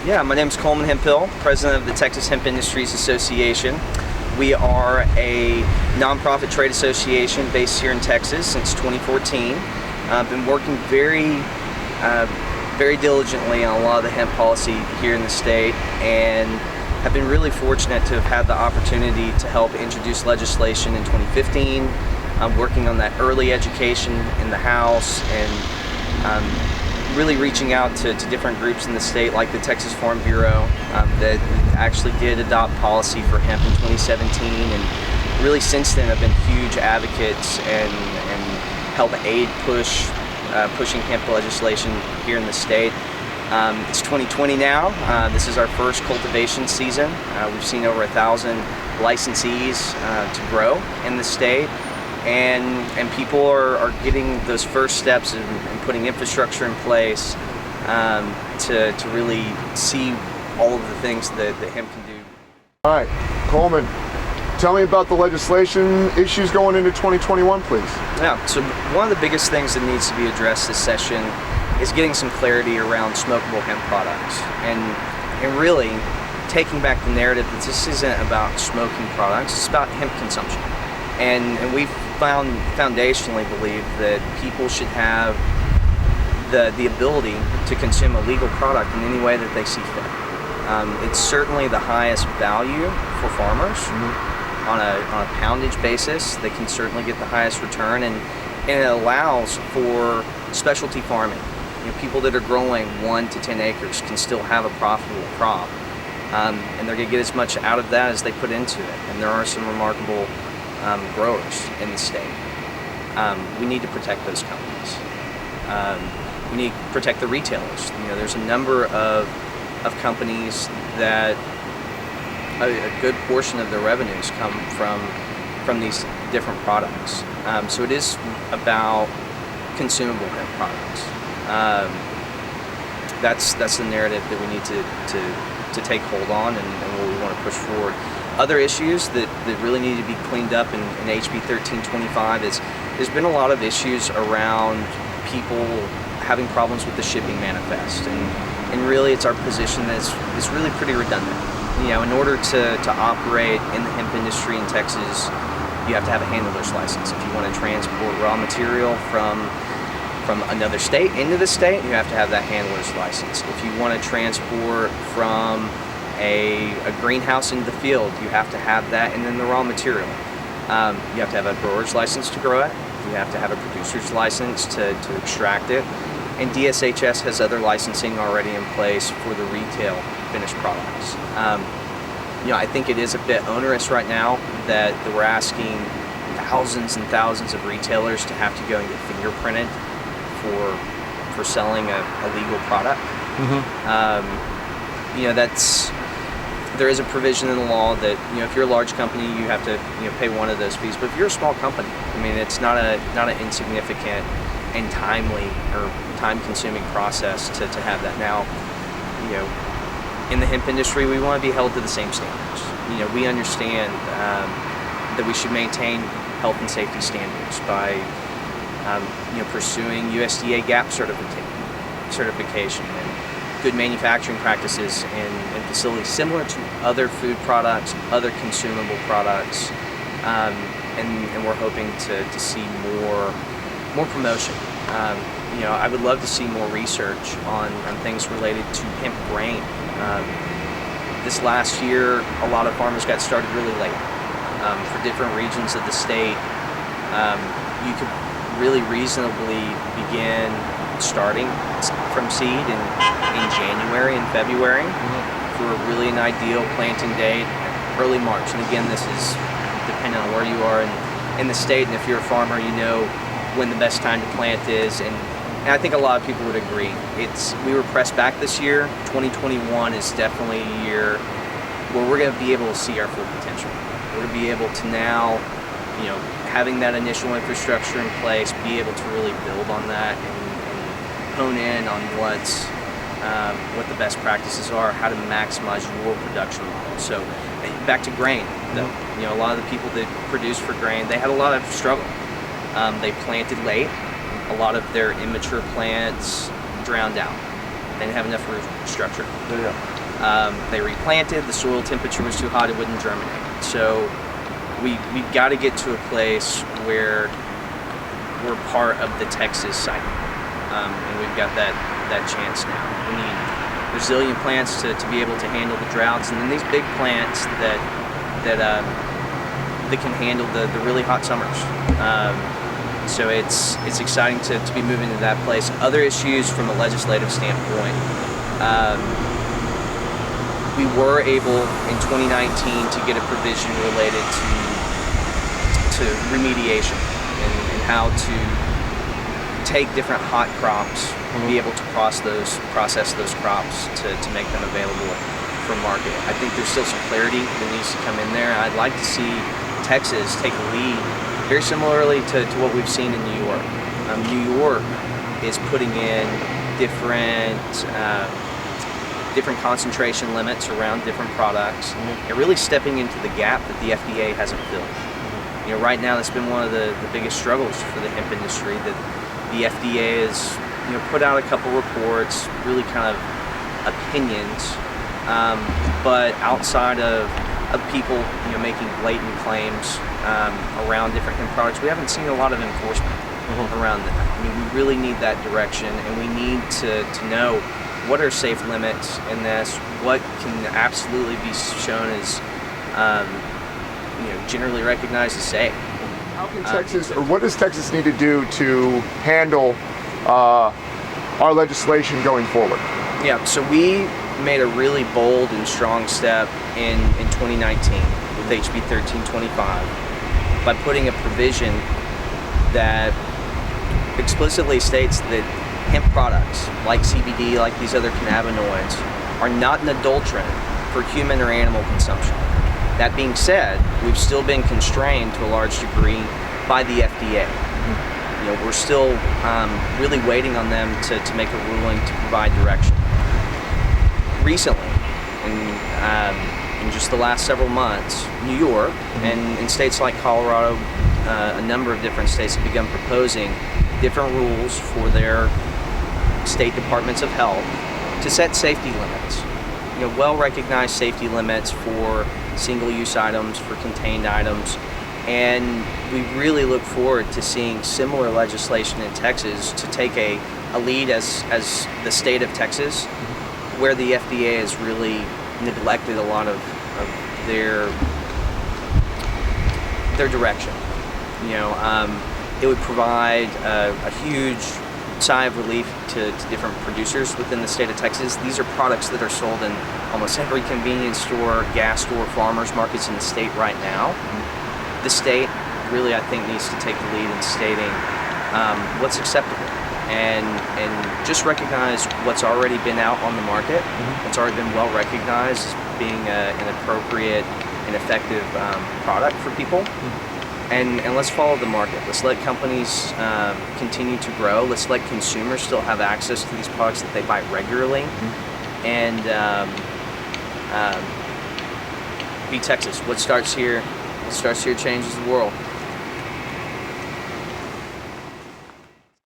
Yeah, my name is Coleman Hemphill, president of the Texas Hemp Industries Association. We are a nonprofit trade association based here in Texas since 2014. I've been working very diligently on a lot of the hemp policy here in the state, and have been really fortunate to have had the opportunity to help introduce legislation in 2015. I'm working on that early education in the House, and really reaching out to different groups in the state, like the Texas Farm Bureau, that actually did adopt policy for hemp in 2017, and really since then have been huge advocates and help aid pushing hemp legislation here in the state. It's 2020 now. This is our first cultivation season. We've seen over 1,000 licensees to grow in the state. And people are getting those first steps and putting infrastructure in place to really see all of the things that hemp can do. All right, Coleman, tell me about the legislation issues going into 2021, please. Yeah, so one of the biggest things that needs to be addressed this session is getting some clarity around smokable hemp products, and really taking back the narrative that this isn't about smoking products, it's about hemp consumption. And we've foundationally believe that people should have the ability to consume a legal product in any way that they see fit. It's certainly the highest value for farmers. On a poundage basis. They can certainly get the highest return, and it allows for specialty farming. People that are growing 1 to 10 acres can still have a profitable crop, and they're going to get as much out of that as they put into it. And there are some remarkable growers in the state. We need to protect those companies. We need to protect the retailers. There's a number of companies that a good portion of their revenues come from these different products. So it is about consumable hemp products. That's the narrative that we need to take hold on, and what we want to push forward. Other issues that really need to be cleaned up in HB 1325 is there's been a lot of issues around people having problems with the shipping manifest, and really it's our position that it's really pretty redundant. In order to operate in the hemp industry in Texas, you have to have a handler's license. If you want to transport raw material from another state into the state, you have to have that handler's license. If you want to transport from a greenhouse into the field, you have to have that, and then the raw material. You have to have a grower's license to grow it. You have to have a producer's license to extract it. And DSHS has other licensing already in place for the retail finished products. I think it is a bit onerous right now that we're asking thousands and thousands of retailers to have to go and get fingerprinted for selling a legal product. There is a provision in the law that if you're a large company, you have to pay one of those fees. But if you're a small company, it's not an insignificant and timely or time-consuming process to have that. Now, in the hemp industry, we want to be held to the same standards. We understand that we should maintain health and safety standards by pursuing USDA GAP certification and good manufacturing practices in facilities similar to other food products, other consumable products, and we're hoping to see more promotion. I would love to see more research on things related to hemp grain. This last year, a lot of farmers got started really late. For different regions of the state, you could really reasonably begin starting from seed in January and February for really an ideal planting date, early March. And again, this is depending on where you are in the state, and if you're a farmer, when the best time to plant is. And I think a lot of people would agree. We were pressed back this year. 2021 is definitely a year where we're going to be able to see our full potential. We're going to be able to now, having that initial infrastructure in place, be able to really build on that and hone in on what the best practices are, how to maximize your production model. So back to grain, though. A lot of the people that produce for grain, they had a lot of struggle. They planted late. A lot of their immature plants drowned out. They didn't have enough root structure. Yeah. They replanted, the soil temperature was too hot, it wouldn't germinate. So we've got to get to a place where we're part of the Texas cycle, and we've got that chance now. We need resilient plants to be able to handle the droughts, and then these big plants that can handle the really hot summers. So it's exciting to be moving to that place. Other issues from a legislative standpoint. We were able in 2019 to get a provision related to remediation and how to take different hot crops, be able to process those crops to make them available for market. I think there's still some clarity that needs to come in there. I'd like to see Texas take a lead, very similarly to what we've seen in New York. New York is putting in different concentration limits around different products, and really stepping into the gap that the FDA hasn't filled. You know, right now that's been one of the biggest struggles for the hemp industry, that the FDA has put out a couple reports, really kind of opinions, but outside of people making blatant claims around different hemp products, we haven't seen a lot of enforcement around that. I mean, we really need that direction, and we need to know what are safe limits in this, what can absolutely be shown as generally recognized as safe. How can Texas, or what does Texas need to do to handle our legislation going forward? Yeah, so we made a really bold and strong step in 2019 with HB 1325 by putting a provision that explicitly states that hemp products like CBD, like these other cannabinoids, are not an adulterant for human or animal consumption. That being said, we've still been constrained to a large degree by the FDA. We're still really waiting on them to make a ruling to provide direction. Recently, in just the last several months, New York and in states like Colorado, a number of different states have begun proposing different rules for their state departments of health to set safety limits. Well-recognized safety limits for single-use items, for contained items, and we really look forward to seeing similar legislation in Texas to take a lead as the state of Texas, where the FDA has really neglected a lot of their direction. It would provide a huge sigh of relief to different producers within the state of Texas. These are products that are sold in almost every convenience store, gas store, farmers markets in the state right now. The state really, I think, needs to take the lead in stating what's acceptable and just recognize what's already been out on the market, what's already been well recognized as being an appropriate and effective product for people. And let's follow the market. Let's let companies continue to grow. Let's let consumers still have access to these products that they buy regularly. And be Texas. What starts here changes the world.